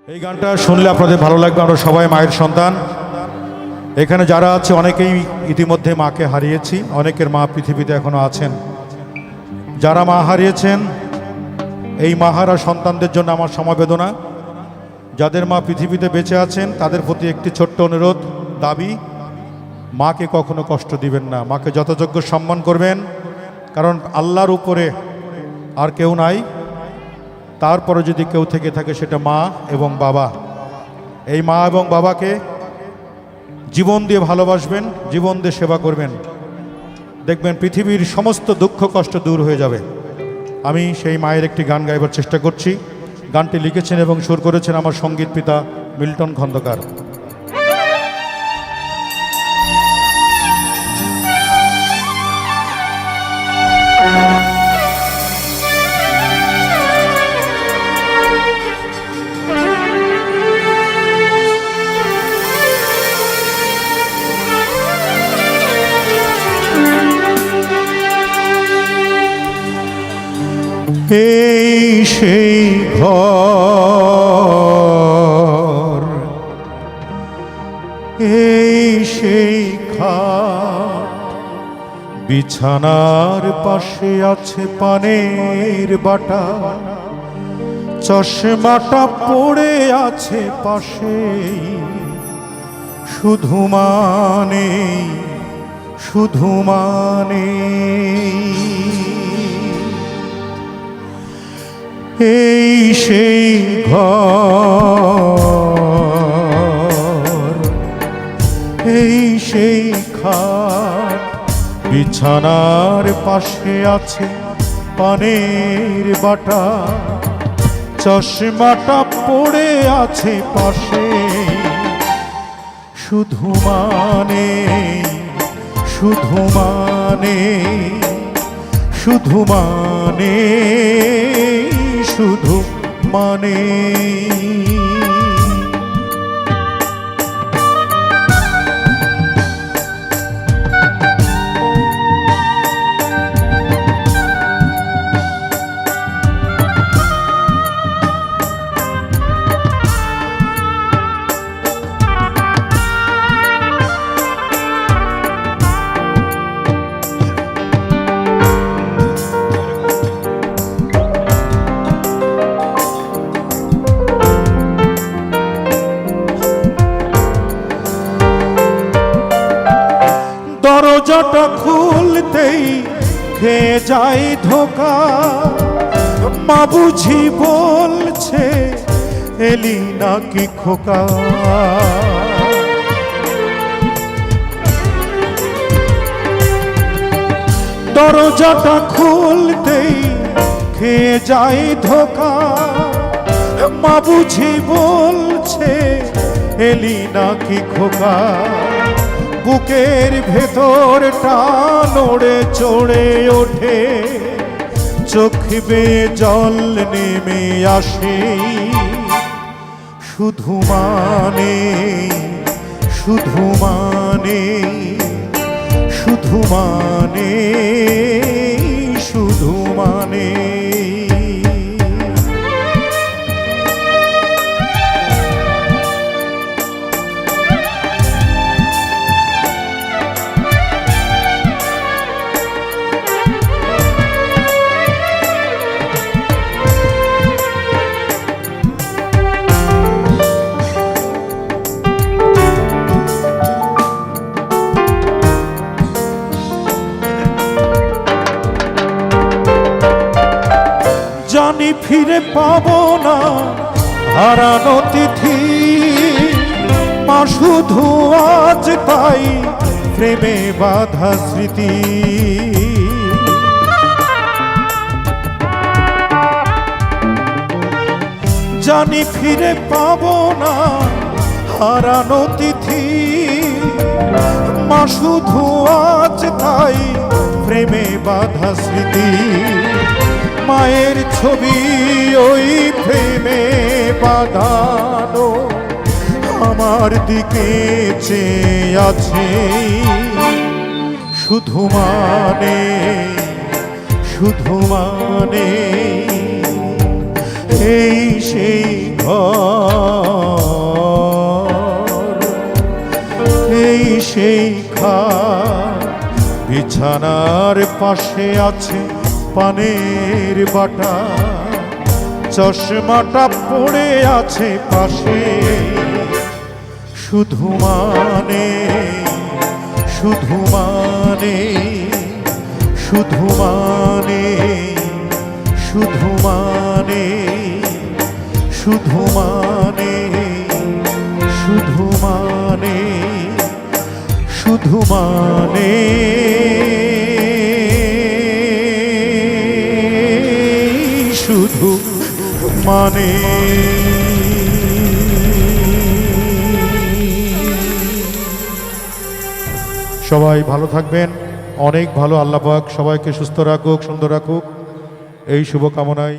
এই গানটা শুনলে আপনাদের ভালো লাগবে। আমরা সবাই মায়ের সন্তান। এখানে যারা আছে অনেকেই ইতিমধ্যে মাকে হারিয়েছি, অনেকের মা পৃথিবীতে এখনো আছেন। যারা মা হারিয়েছেন, এই মাহারা সন্তানদের জন্য আমার সমবেদনা। যাদের মা পৃথিবীতে বেঁচে আছেন তাদের প্রতি একটি ছোট্ট অনুরোধ, দাবি, মাকে কখনো কষ্ট দিবেন না, মাকে যথাযোগ্য সম্মান করবেন। কারণ আল্লাহর উপরে আর কেউ নাই, তারপরে যদি কেউ থেকে থাকে সেটা মা এবং বাবা। এই মা এবং বাবাকে জীবন দিয়ে ভালোবাসবেন, জীবন দিয়ে সেবা করবেন, দেখবেন পৃথিবীর সমস্ত দুঃখ কষ্ট দূর হয়ে যাবে। আমি সেই মায়ের একটি গান গাইবার চেষ্টা করছি। গানটি লিখেছেন এবং সুর করেছেন আমার সঙ্গীত পিতা মিল্টন খন্দকার। এই সেই ঘর, এই সেই খাট, বিছানার পাশে আছে পানের বাটা, চশমাটা পড়ে আছে পাশে, শুধু মানে শুধু মানে। এই সেই ঘর, এই সেই খাট, বিছানার পাশে আছে পানের বাটা, চশমাটা পড়ে আছে পাশে, শুধু মানে শুধু মানে শুধু মানে শুধু মানে। দরজাটা খুলতেই খেয়ে যায় ধোকা, মা বুঝি বলছে এলি নাকি খোকা। দরজাটা খুলতেই খেয়ে যায় ধোকা, মা বুঝি বলছে এলি নাকি খোকা। বুকের ভেতরটা নড়ে চড়ে ওঠে, চোখ বেয়ে জল নেমে আসে, শুধু মানে শুধু মানে শুধু মানে শুধু মানে। জানি ফিরে পাবো না হারানো তিথি, মা শুধু আজ তাই প্রেমে বাঁধা স্মৃতি। জানি ফিরে পাবো না হারানো তিথি, মা শুধু আজ তাই প্রেমে বাঁধা স্মৃতি। মায়ের ছবি ওই প্রেমে বাঁধানো আমার দিকে চেয়ে আছে, শুধু মানে শুধু মানে। এই সেই ঘর, সেই খাট, বিছানার পাশে আছে পানের বাটা, চশমাটা পড়ে আছে পাশে, শুধু মানে শুধু মানে শুধু মানে শুধু মানে শুধু মানে শুধু মানে শুধু মানে শুধু মানে। সবাই ভালো থাকবেন, অনেক ভালো। আল্লাহ পাক সবাইকে সুস্থ রাখুক, সুন্দর রাখুক, এই শুভকামনায়।